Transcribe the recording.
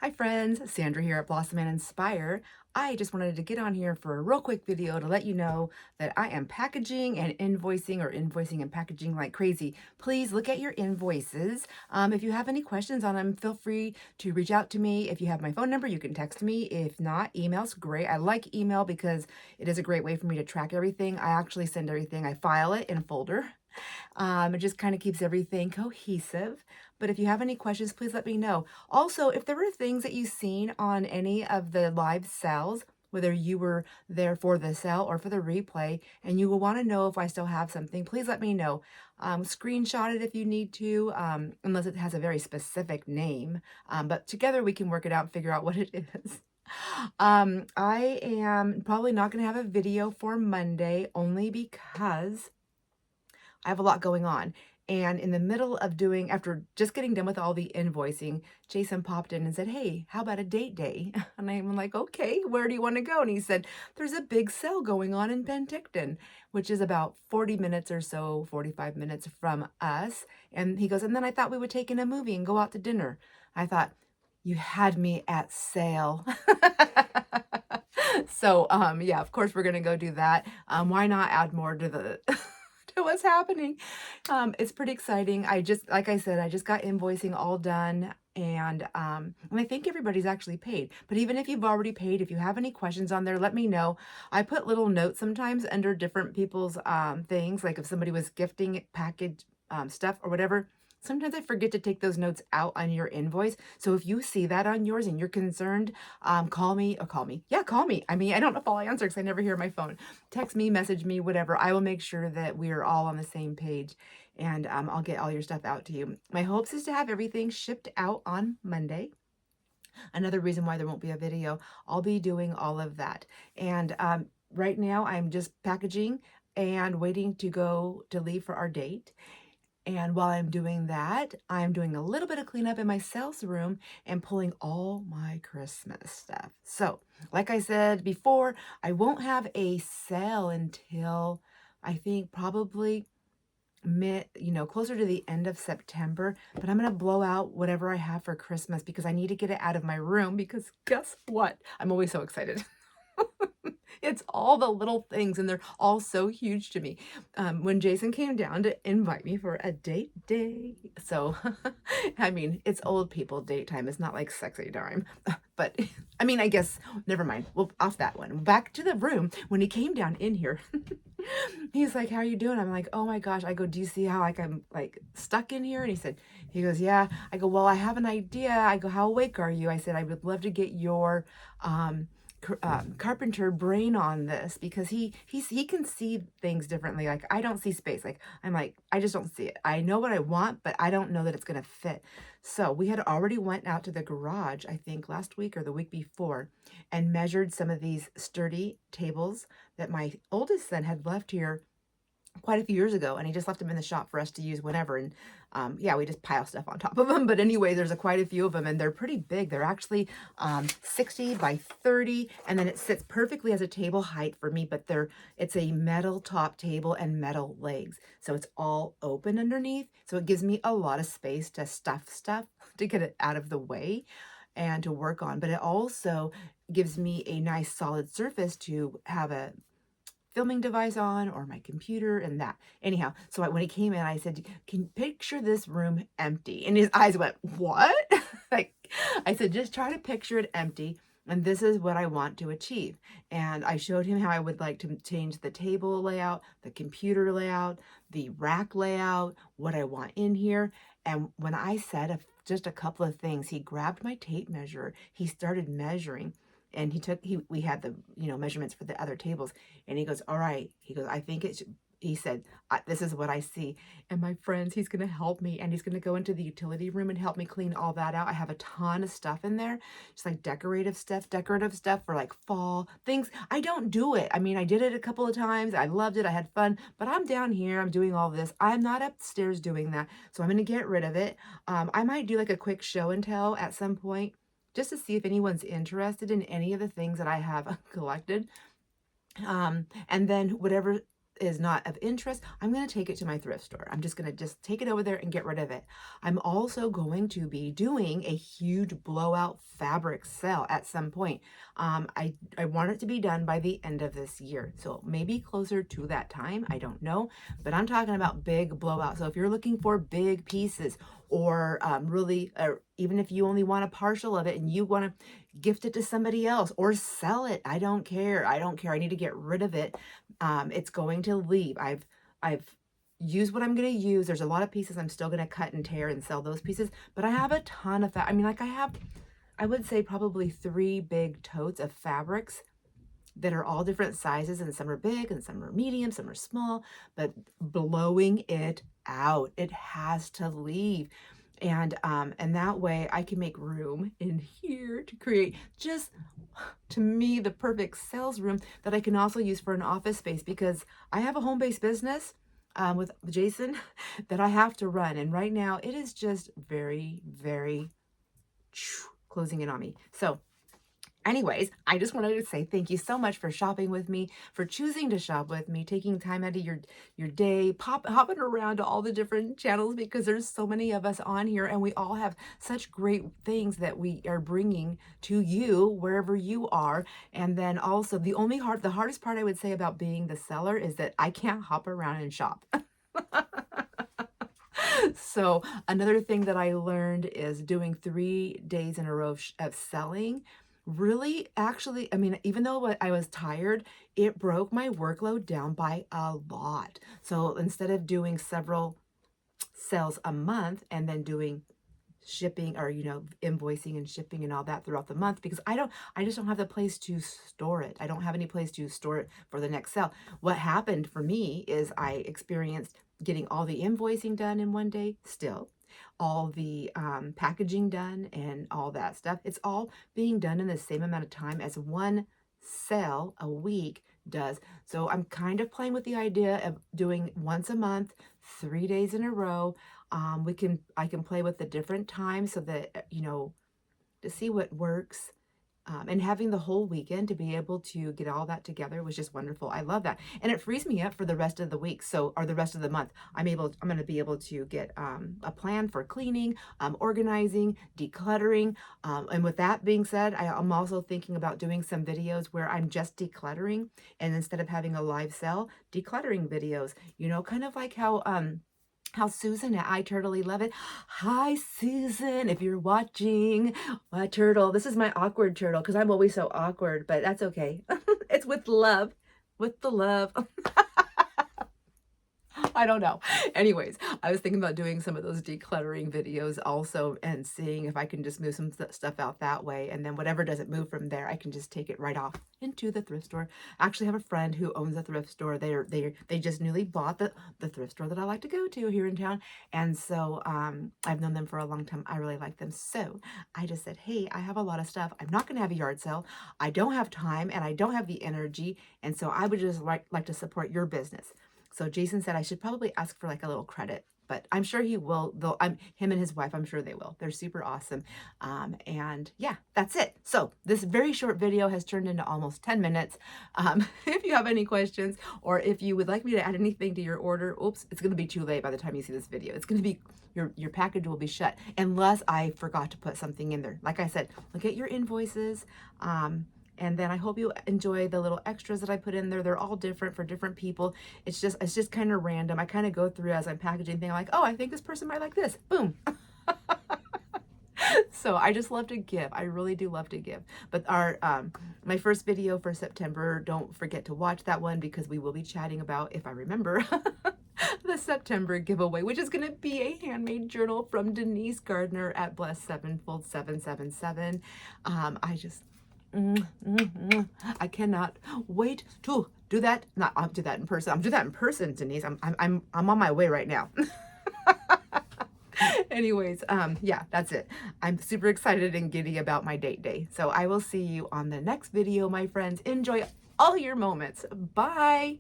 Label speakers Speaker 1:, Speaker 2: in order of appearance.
Speaker 1: Hi friends, Sandra here at Blossom and Inspire. I just wanted to get on here for a real quick video to let you know that I am packaging and invoicing or invoicing and packaging like crazy. Please look at your invoices. If you have any questions on them, feel free to reach out to me. If you have my phone number, you can text me. If not, email's great. I like email because it is a great way for me to track everything. I actually send everything. I file it in a folder. It just kind of keeps everything cohesive. But if you have any questions, please let me know. Also, if there were things that you've seen on any of the live sales, whether you were there for the sale or for the replay, and you will want to know if I still have something, please let me know. Screenshot it if you need to, unless it has a very specific name. But together we can work it out and figure out what it is. I am probably not going to have a video for Monday only because I have a lot going on. And in the middle of doing, after just getting done with all the invoicing, Jason popped in and said, "Hey, how about a date day?" And I'm like, "Okay, where do you want to go?" And he said, "There's a big sale going on in Penticton," which is about 40 minutes or so, 45 minutes from us. And he goes, "And then I thought we would take in a movie and go out to dinner." I thought, "You had me at sale." So, yeah, of course we're gonna go do that. Why not add more to the to what's happening? It's pretty exciting. Like I said, I just got invoicing all done, and I think everybody's actually paid. But even if you've already paid, if you have any questions on there, let me know. I put little notes sometimes under different people's things, like if somebody was gifting package stuff or whatever. Sometimes I forget to take those notes out on your invoice. So if you see that on yours and you're concerned, call me or call me. Yeah, call me. I mean, I don't know if I'll answer because I never hear my phone. Text me, message me, whatever. I will make sure that we are all on the same page, and I'll get all your stuff out to you. My hopes is to have everything shipped out on Monday. Another reason why there won't be a video. I'll be doing all of that. And right now I'm just packaging and waiting to go to leave for our date. And while I'm doing that, I'm doing a little bit of cleanup in my sales room and pulling all my Christmas stuff. So, like I said before, I won't have a sale until I think probably closer to the end of September, but I'm going to blow out whatever I have for Christmas because I need to get it out of my room because guess what? I'm always so excited. It's all the little things, and they're all so huge to me. When Jason came down to invite me for a date day, so I mean, it's old people date time. It's not like sexy time, but I mean, I guess never mind. Well, off that one. Back to the room. When he came down in here, he's like, "How are you doing?" I'm like, "Oh my gosh." I go, "Do you see how like I'm like stuck in here?" And he goes, "Yeah." I go, "Well, I have an idea." I go, "How awake are you?" I said, "I would love to get your um carpenter brain on this because he can see things differently. Like I don't see space. Like I'm like I just don't see it. I know what I want, but I don't know that it's gonna fit." So we had already went out to the garage, I think last week or the week before, and measured some of these sturdy tables that my oldest son had left here quite a few years ago, and he just left them in the shop for us to use whenever. And yeah, we just pile stuff on top of them. But anyway, there's quite a few of them, and they're pretty big. They're actually 60 by 30, and then it sits perfectly as a table height for me. But it's a metal top table and metal legs, so it's all open underneath. So it gives me a lot of space to stuff stuff to get it out of the way and to work on. But it also gives me a nice solid surface to have a filming device on or my computer and that. Anyhow, so when he came in, I said, "Can you picture this room empty?" And his eyes went, "What?" Like I said, "Just try to picture it empty. And this is what I want to achieve." And I showed him how I would like to change the table layout, the computer layout, the rack layout, what I want in here. And when I said just a couple of things, he grabbed my tape measure. He started measuring, and we had the measurements for the other tables, and he goes, "All right." He goes, "I think it should," he said, "this is what I see." And my friends, he's going to help me, and he's going to go into the utility room and help me clean all that out. I have a ton of stuff in there, just like decorative stuff for like fall things. I don't do it. I mean, I did it a couple of times. I loved it. I had fun, but I'm down here. I'm doing all this. I'm not upstairs doing that. So I'm going to get rid of it. I might do like a quick show and tell at some point, just to see if anyone's interested in any of the things that I have collected. And then whatever is not of interest, I'm going to take it to my thrift store. I'm just going to just take it over there and get rid of it. I'm also going to be doing a huge blowout fabric sale at some point. I want it to be done by the end of this year. So maybe closer to that time. I don't know, but I'm talking about big blowout. So if you're looking for big pieces, or really, even if you only want a partial of it and you want to gift it to somebody else or sell it, I don't care. I don't care. I need to get rid of it. It's going to leave. I've used what I'm going to use. There's a lot of pieces I'm still going to cut and tear and sell those pieces, but I have a ton of that. I mean, like I would say probably 3 big totes of fabrics that are all different sizes, and some are big and some are medium, some are small, but blowing it out. It has to leave. And that way I can make room in here to create just, to me, the perfect sales room that I can also use for an office space, because I have a home-based business with Jason that I have to run. And right now it is just very, very closing in on me. So anyways, I just wanted to say thank you so much for shopping with me, for choosing to shop with me, taking time out of your day, hopping around to all the different channels, because there's so many of us on here and we all have such great things that we are bringing to you wherever you are. And then also the hardest part I would say about being the seller is that I can't hop around and shop. So another thing that I learned is doing 3 days in a row of selling really, actually, I mean, even though I was tired, it broke my workload down by a lot. So instead of doing several sales a month and then doing shipping, or invoicing and shipping and all that throughout the month, because I just don't have the place to store it. I don't have any place to store it for the next sale. What happened for me is I experienced getting all the invoicing done in one day, still all the packaging done and all that stuff. It's all being done in the same amount of time as one sale a week does. So I'm kind of playing with the idea of doing once a month, 3 days in a row. I can play with the different times so that, to see what works. And having the whole weekend to be able to get all that together was just wonderful. I love that. And it frees me up for the rest of the week. Or the rest of the month. I'm going to be able to get a plan for cleaning, organizing, decluttering. And with that being said, I'm also thinking about doing some videos where I'm just decluttering. And instead of having a live sale, decluttering videos, kind of like how Susan at I Turtly Love It. Hi, Susan, if you're watching. My turtle. This is my awkward turtle because I'm always so awkward, but that's okay. It's with love. With the love. I don't know. Anyways, I was thinking about doing some of those decluttering videos also and seeing if I can just move some stuff out that way. And then whatever doesn't move from there, I can just take it right off into the thrift store. I actually have a friend who owns a thrift store. They just newly bought the thrift store that I like to go to here in town. And so I've known them for a long time. I really like them. So I just said, hey, I have a lot of stuff. I'm not going to have a yard sale. I don't have time and I don't have the energy. And so I would just like to support your business. So Jason said I should probably ask for like a little credit, but I'm sure he will. Him and his wife, I'm sure they will. They're super awesome. And yeah, that's it. So this very short video has turned into almost 10 minutes. If you have any questions, or if you would like me to add anything to your order, oops, it's going to be too late by the time you see this video. It's going to be, your package will be shut unless I forgot to put something in there. Like I said, look at your invoices. And then I hope you enjoy the little extras that I put in there. They're all different for different people. It's just kind of random. I kind of go through as I'm packaging things like, oh, I think this person might like this. Boom. So I just love to give. I really do love to give. But my first video for September, don't forget to watch that one, because we will be chatting about, if I remember, the September giveaway, which is going to be a handmade journal from Denise Gardner at Blessed Sevenfold 777. I cannot wait to do that. I'll do that in person. I'll do that in person, Denise. I'm on my way right now. Anyways, yeah, that's it. I'm super excited and giddy about my date day. So I will see you on the next video, my friends. Enjoy all your moments. Bye.